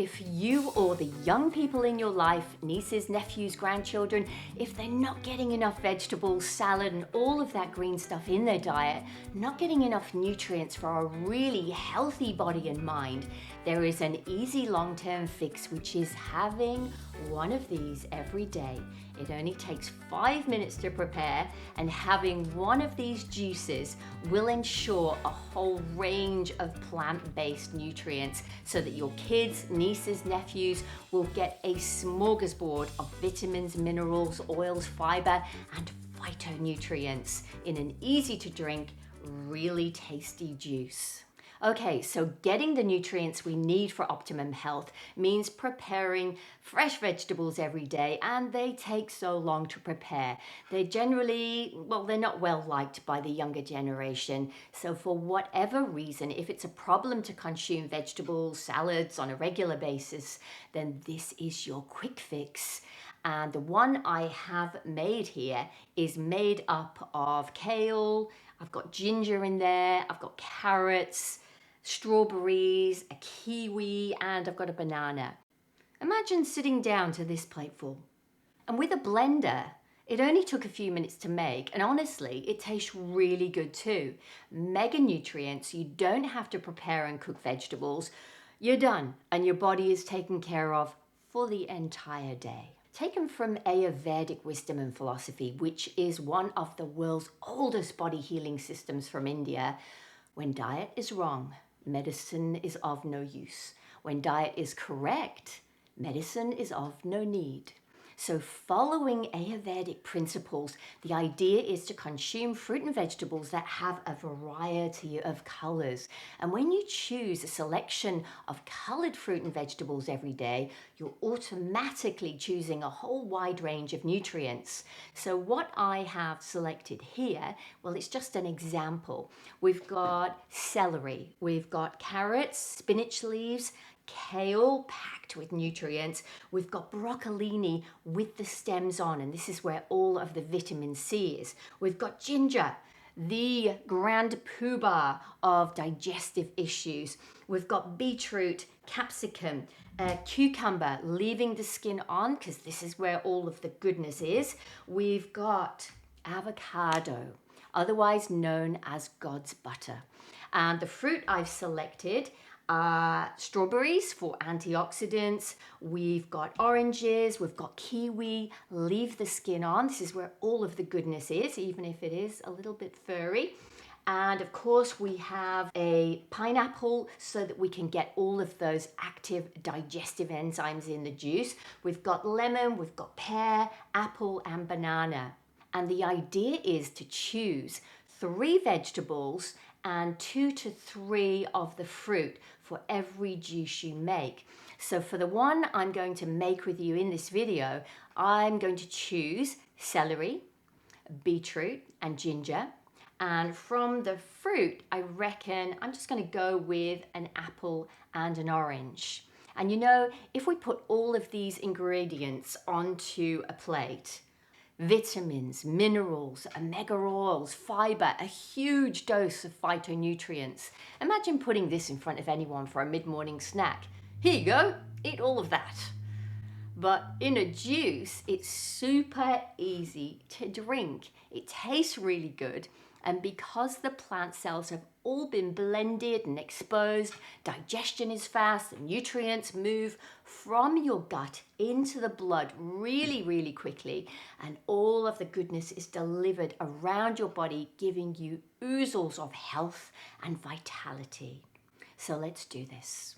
if you or the young people in your life, nieces, nephews, grandchildren, if they're not getting enough vegetables, salad, and all of that green stuff in their diet, not getting enough nutrients for a really healthy body and mind, there is an easy long-term fix, which is having one of these every day. It only takes 5 minutes to prepare, and having one of these juices will ensure a whole range of plant-based nutrients so that your kids, nieces, nephews will get a smorgasbord of vitamins, minerals, oils, fiber, and phytonutrients in an easy to drink, really tasty juice. Okay, so getting the nutrients we need for optimum health means preparing fresh vegetables every day, and they take so long to prepare. They're generally, they're not well liked by the younger generation. So for whatever reason, if it's a problem to consume vegetables, salads on a regular basis, then this is your quick fix. And the one I have made here is made up of kale, I've got ginger in there, I've got carrots, strawberries, a kiwi, and I've got a banana. Imagine sitting down to this plateful. And with a blender, it only took a few minutes to make, and honestly, it tastes really good too. Mega nutrients, you don't have to prepare and cook vegetables. You're done, and your body is taken care of for the entire day. Taken from Ayurvedic wisdom and philosophy, which is one of the world's oldest body healing systems from India, when diet is wrong, medicine is of no use. When diet is correct, medicine is of no need. So following Ayurvedic principles, the idea is to consume fruit and vegetables that have a variety of colors. And when you choose a selection of colored fruit and vegetables every day, you're automatically choosing a whole wide range of nutrients. So what I have selected here, well, it's just an example. We've got celery, we've got carrots, spinach leaves, kale packed with nutrients. We've got broccolini with the stems on, and this is where all of the vitamin C is. We've got ginger, the grand poobah of digestive issues. We've got beetroot, capsicum, cucumber, leaving the skin on because this is where all of the goodness is. We've got avocado, otherwise known as God's butter. And the fruit I've selected, strawberries for antioxidants, we've got oranges, we've got kiwi, leave the skin on. This is where all of the goodness is, even if it is a little bit furry. And of course we have a pineapple so that we can get all of those active digestive enzymes in the juice. We've got lemon, we've got pear, apple, and banana. And the idea is to choose 3 vegetables and 2 to 3 of the fruit for every juice you make. So for the one I'm going to make with you in this video, I'm going to choose celery, beetroot, and ginger. And from the fruit, I reckon I'm just going to go with an apple and an orange. And you know, if we put all of these ingredients onto a plate, vitamins, minerals, omega oils, fiber, a huge dose of phytonutrients. Imagine putting this in front of anyone for a mid-morning snack. Here you go, eat all of that. But in a juice, it's super easy to drink. It tastes really good. And because the plant cells have all been blended and exposed, digestion is fast, the nutrients move from your gut into the blood really, really quickly, and all of the goodness is delivered around your body, giving you oozles of health and vitality. So let's do this.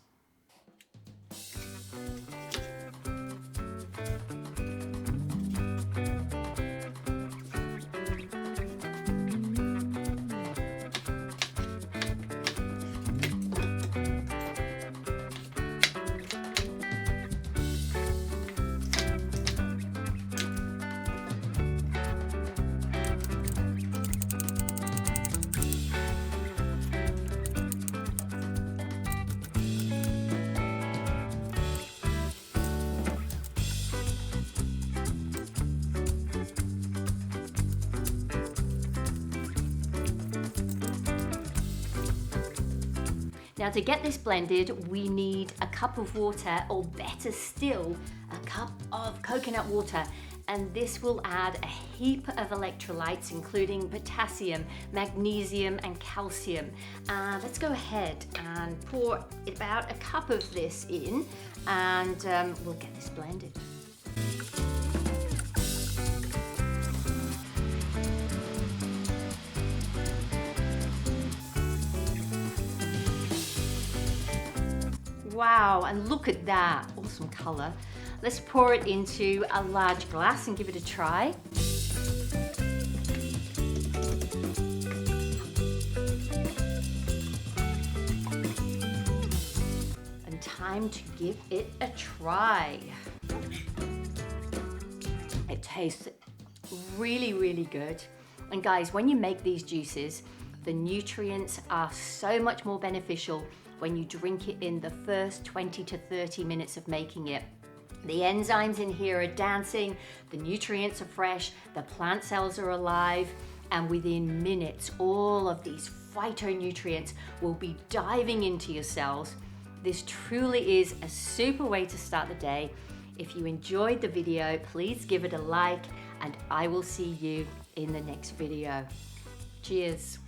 Now to get this blended, we need a cup of water, or better still, a cup of coconut water. And this will add a heap of electrolytes, including potassium, magnesium, and calcium. Let's go ahead and pour about a cup of this in, and we'll get this blended. Wow, and look at that, awesome color. Let's pour it into a large glass and give it a try. And time to give it a try. It tastes really, really good. And guys, when you make these juices, the nutrients are so much more beneficial when you drink it in the first 20 to 30 minutes of making it. The enzymes in here are dancing, the nutrients are fresh, the plant cells are alive, and within minutes, all of these phytonutrients will be diving into your cells. This truly is a super way to start the day. If you enjoyed the video, please give it a like, and I will see you in the next video. Cheers.